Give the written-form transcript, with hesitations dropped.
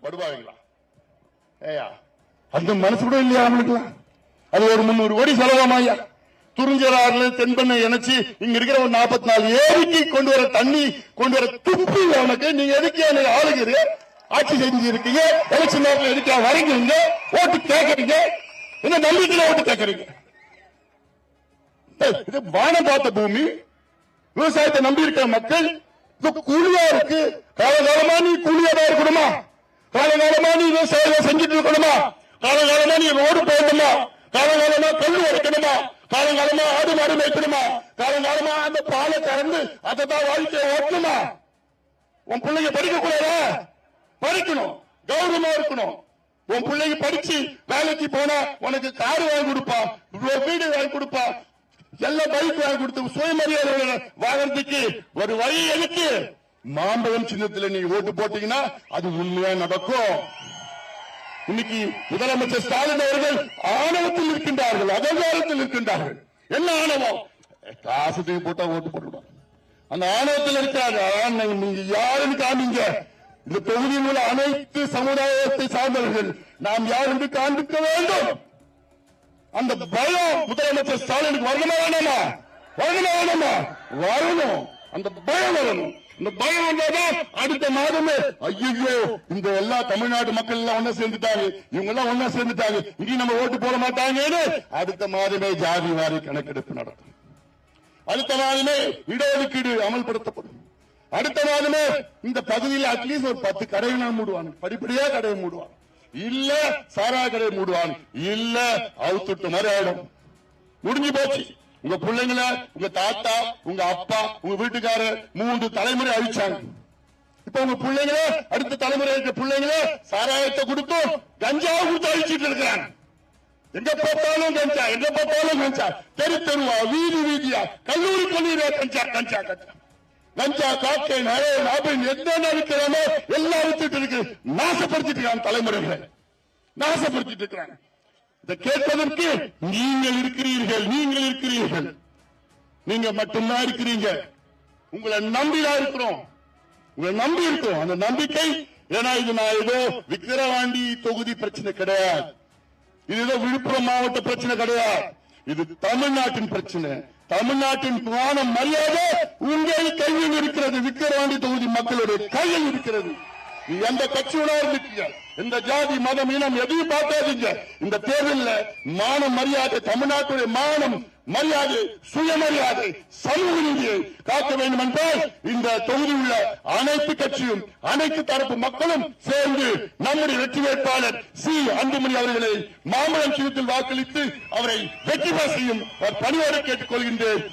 படுவாங்களா? ஏயா அந்த மனசு கூட இல்லையா அவனுக்கு? அது ஒரு 300 கோடி செலவாமாயா. துறிஞ்சலாறுல தென்பண்ணை இணைச்சு இங்க இருக்கிற ஒரு 44 ஏரிக்கு கொண்டு வர தண்ணி கொண்டு வர துப்பு அவனுக்கு. நீங்க எதுக்கு ஆளுகிறீங்க? ஆட்சி செஞ்சிருக்கீங்க, எலெக்ஷன் நேரத்தில் எதுக்கா வரீங்க? ஓட்டு கேட்கறீங்க, என்ன நம்பிக்கையில ஓட்டு கேட்கறீங்க? இது வானம் பார்த்த பூமி, விவசாயத்தை நம்பி இருக்கிற மக்கள் கூலியா இருக்கு. காலகாலமா நீ கூலியா தான் இருக்கணுமா? காலகாலமா நீ விவசாயம் செஞ்சுட்டு இருக்கணுமா? காலகாலமா நீ ரோடு போடணுமா? காலகாலமா கல்லு உடைக்கணுமா? காலகாலமா ஆடு மாடு மேய்க்கணுமா? காலகாலமா அந்த பாலை கறந்து அதை தான் வாழ்க்கையை ஓட்டணுமா? உன் பிள்ளைங்க படிக்க கூடாதா? படிக்கணும், கௌரவமா இருக்கணும். உன் பிள்ளைங்க படிச்சு வேலைக்கு போனா உனக்கு கார் வாங்கி கொடுப்பான், வீடு வாங்கி கொடுப்பான், எல்லா பைக் வாங்கி கொடுத்து சுயமரியாதை வாங்கறதுக்கு ஒரு வழி எதுக்கு? மாம்பழம் சின்னத்தில் நீ ஓட்டு போட்டீங்கன்னா அது உண்மையா நடக்கும். இன்னைக்கு முதலமைச்சர் ஸ்டாலின் அவர்கள் ஆணவத்தில் இருக்கின்றார்கள், அகங்காரத்தில் இருக்கின்றார்கள். என்ன ஆணவம்? காசு போட்டா ஓட்டு போட்டுருவாங்க. அந்த ஆணவத்தில் இருக்கிறாங்க. நீங்க யாருன்னு காமிங்க. இந்த தொகுதியில் உள்ள அனைத்து சமுதாயத்தை சார்ந்தவர்கள் நாம் யார் என்று காண்பிக்க வேண்டும். அந்த பயம் முதலமைச்சர் ஸ்டாலினுக்கு வரணுமா வேணாமா? வரணும். அந்த பயம் வரணும். இந்த பயம் வந்தாதான் அடுத்த மாதமே ஐயோ இந்த எல்லா தமிழ்நாடு மக்கள் எல்லாம் ஒன்னா சேர்ந்துட்டாங்க, இவங்க எல்லாம் ஒன்னா சேர்ந்துட்டாங்க, இனி நம்ம ஓட்டு போட மாட்டாங்கன்னு அடுத்த மாதமே ஜாதி வாரி கணக்கெடுப்பு நடக்கும். அடுத்த மாதமே இடஒதுக்கீடு அமல்படுத்தப்படும். அடுத்த மாதமே இந்த பகுதியில் அட்லீஸ்ட் ஒரு 10 கடைகள் மூடுவாங்க, படிப்படியா கடையை மூடுவாங்க. இல்ல சாரா கடை மூடுவாங்க, இல்ல அவுத்துட்டு மாதிரி ஆயிடும். முடிஞ்சு போச்சு. உங்க பிள்ளைங்களை உங்க தாத்தா உங்க அப்பா உங்க வீட்டுக்காரர் 3 தலைமுறை அழிச்சாங்க. இப்ப உங்க பிள்ளைங்களே அடுத்த தலைமுறை இருக்க பிள்ளைங்களே சாராயத்தை கொடுத்து கஞ்சாவை கொடுத்து அழிச்சிட்டு இருக்கிறாங்க. எங்க பார்த்தாலும் கஞ்சா, எங்க பார்த்தாலும் கஞ்சா, தெரு தெருவா, வீதி வீதியா, கல்லூரி கல்லூரியா கஞ்சா கஞ்சா கஞ்சா கஞ்சா காக்கை நரேன் அப்படின்னு எந்த இருக்கிறானோ எல்லாம் வித்துட்டு இருக்கு. நாசப்படுத்திட்டு இருக்காங்க, தலைமுறைகளை நாசப்படுத்திட்டு இருக்கிறாங்க. இதை கேட்பதற்கு நீங்கள் இருக்கிறீர்கள், நீங்க மட்டும்தான் இருக்கிறீங்க. உங்களை நம்பிதான் இருக்கிறோம், உங்களை நம்பி இருக்கோம். அந்த நம்பிக்கை ஏன்னா இது நான் ஏதோ விக்கிரவாண்டி தொகுதி பிரச்சனை கிடையாது, இது ஏதோ விழுப்புரம் மாவட்ட பிரச்சனை கிடையாது. இது தமிழ்நாட்டின் பிரச்சனை. தமிழ்நாட்டின் மான மரியாதை உங்கள் கையில் இருக்கிறது, விக்கிரவாண்டி தொகுதி மக்களுடைய கையில் இருக்கிறது. நீ எந்த கட்சியோட இருக்கீங்க, எந்த ஜாதி மதம் இனம் எதையும் பார்க்காதீங்க. இந்த தேர்தலில் மான மரியாதை, தமிழ்நாட்டுடைய மானம் மரியாதை, சுயமரியாதை, சமூக நீதியை காக்க வேண்டும் என்றால் இந்த தொகுதி உள்ள அனைத்து கட்சியும் அனைத்து தரப்பு மக்களும் சேர்ந்து நம்முடைய வெற்றி வேட்பாளர் சி அன்புமணி அவர்களை மாம்பழம் சின்னத்தில் வாக்களித்து அவரை வெற்றி பெற செய்யும் பணியோடு கேட்டுக் கொள்கின்றேன்.